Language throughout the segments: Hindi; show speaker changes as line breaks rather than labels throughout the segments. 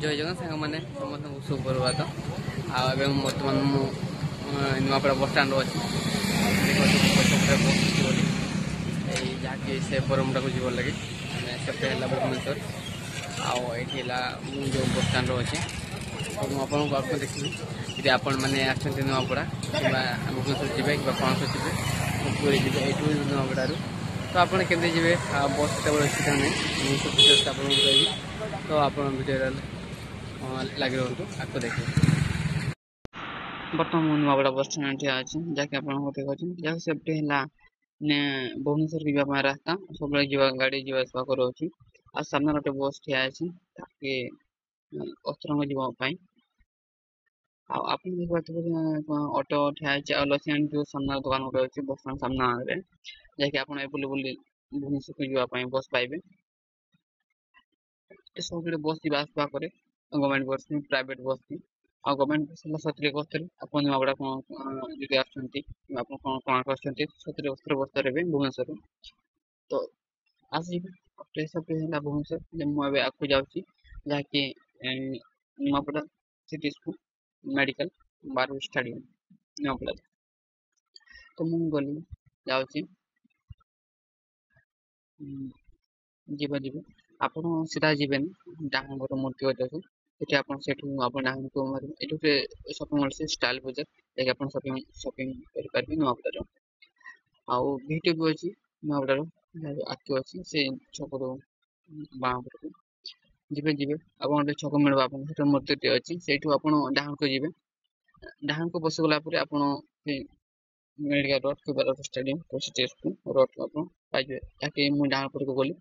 जय जगन सांग मैंने समस्त सुप्रभात बर्तमान नुआपड़ा बस स्टाण्ड अच्छी जहाँकि से बरमुड़ा को जीव लगे सेपटे है भुवनेश्वर आईटी जो बस स्टाण्ड अच्छे तो आपको देखी यदि आपण मैंने आसते नुआपड़ा कि भुवनेश्वर जी कि कौन जी ये नुआपड़ा तो आप केमती जी बस केवल अच्छी नहीं आप तो आप भिडियो लगे रुहतु आपको देखिए बर्तमान नुआपड़ा बस स्टाण्ड अच्छे जहाँकि आप देखा सेफ्टी है भुवनेश्वर जावाई रास्ता सब गाड़ी जावा कर सामने गोटे बस ठिया ताकि अस्त्रंग जावाई आप ऑटो ठिया लसीआन जो सामने दुकान गोटे अच्छी बस स्टाण्ड सामने जहाँकि आप बुले बुले भुवनेश्वर को जावाई बस पाइबे सब बस जी आसवा करे गवर्नमेंट बस प्राइवेट बस आ गवर्नमेंट बस है 70 आप नुआपड़ा जी आप कौन कर बस रे भुवनेश्वर तो आसवे है भुवनेश्वर मुझे आपको जाऊँगी जहाँकि नुआपड़ा सिटी स्कूल मेडिकल बार स्टाडियम नुआपड़ा तो मुझे गली जाऊँगी जी आप सीधा जी डाहाण गोटे मूर्ति गोटे अच्छे आप डाहाण को ये शॉपिंग मॉल से स्टाइल बजार जैसे आप शॉपिंग करेंगे नुआपड़ा आउ भिटी भी अच्छी नुआपड़ा आखि अच्छी से छक बाँ पटक जी आप छक मिले आप मूर्ति अच्छी से आप डाहाण को जी डाहाण को बस गला आप मेडिकल रोड के बार स्टाडियम सिटी स्कूल रोड आप पाइबे ताकि मुझे डाहाण पट को गली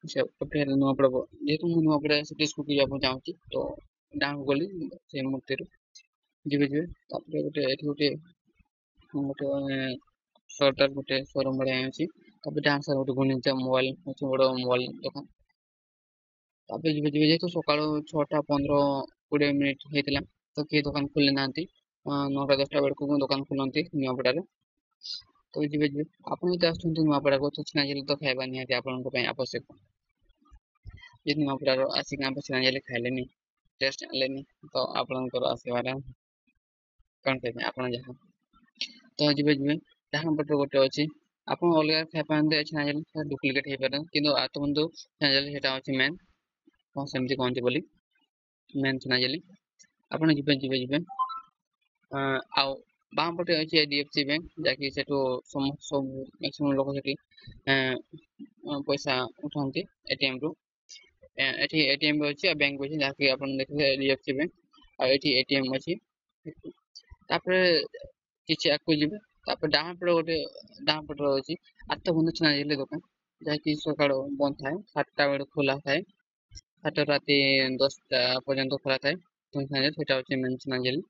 से नुआपड़ा जेहतु मुझे नुआपड़ा सिटी स्कूल को चाहूँगी तो डाहाण गली से मूर्ति जी गोटे गोटे गोटे सरदार गोटे शोरूम भाया अच्छी डाहाण साइड गोटे गुनिजा मोबाइल अच्छे बड़ मोबाइल दुकान जी जेहतु सका 6:15-20 होता तो किए दुकान खोली ना 9-10 बेड़क दुकान खोलती नुआपड़ा तो जी आप नुआपड़ा को तो छेनाझिली तो खाଇବା निहाती आपन आवश्यक जी नुआपड़ा आसिक छेनाझिली खाइले टेस्ट आने तो आपंकर आसबार कौन कहे आप तो जी डाहाण पटे गोटे अच्छी आप अलग खाई छेनाझिली डुप्लिकेट हो पारे कि आतबंधु छेनाझिली से मेन कौन सेमती कहते बोली मेन छेनाझिली आप जी आउ बाम पटे अच्छे एचडीएफसी बैंक जहाँकि से सब मैक्सिमम लोग से पैसा उठाते एटीएम रु एटीएम भी अच्छी बैंक भी अच्छी जहाँकि आप देखते एचडीएफसी बैंक और एटीएम अच्छी किसी आगे जी डाहाण पटे गोटे डाहाण पटे अच्छी आतबंधु छेनाझिली दुकान जहाँकि सका बंद थाए 7टा बेड़ खोला थाए 7टा राति 10टा पर्यंत खोला थाए मेन छेनाझिली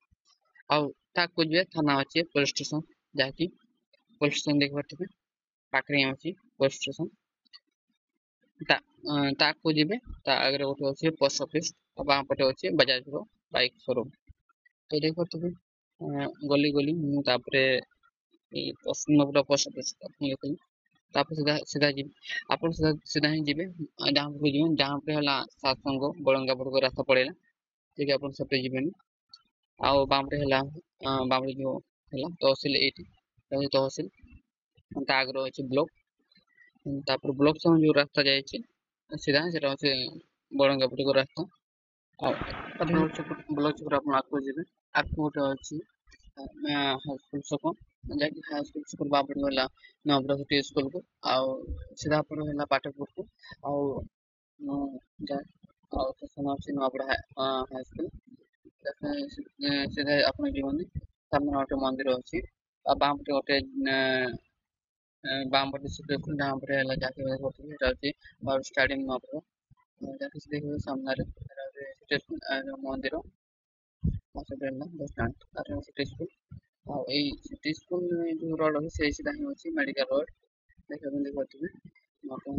आगे जी थाना अच्छे पुलिस स्टेशन जहाँकि पुलिस स्टेशन देख पारे पाखे अच्छी पुलिस स्टेशन ताकू जी आगे गोटे अच्छे पोस्ट ऑफिस बाँ पटे अच्छे बजाज बाइक शोरूम तो देख पारे गली गली मुझे नुआपड़ा पोस्ट ऑफिस देखी सीधा सीधा जी आप सीधा ही जी डाहाण को जी डाहाण पे है सातसंग बड़ंगा पटक रास्ता पड़ेगा ठीक आप सब जीवन आउ बामरे है बामरे जो है तहसिल ये तहसिल आगे अच्छे ब्लॉक ब्लॉक से जो रास्ता जाए सीधा से बड़ंगा पटक रास्ता ब्लॉक छक आपको जी आपको गोटे अच्छी हाईस्कूल छक जहाँकि हाईस्कूल छक बापट गला नुआपड़ा सिटी स्कूल को आउ सीधा पड़ है पाटकपुर को आसान अच्छी नुआपड़ा हाईस्कूल सीधा आप जीवन सामने गोटे मंदिर अच्छी बाम पटे गोटे बाम पटे सिटी स्कूल डाहाण पटे है जहाँकि स्टाडियम नुआपड़ा जहाँकि देखिए सामने मंदिर बस stand city school city school जो रोड अच्छे से सीधा ही अच्छी मेडिकल रोड देखते आपको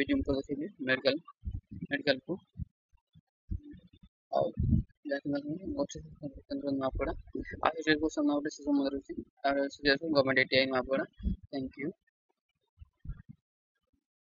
जूम कर देखिए मेडिकल मेडिकल को केन्द्र नुआपड़ा आ सामने गोटे शिशु मंदिर अच्छी government ATI Nuapada thank you.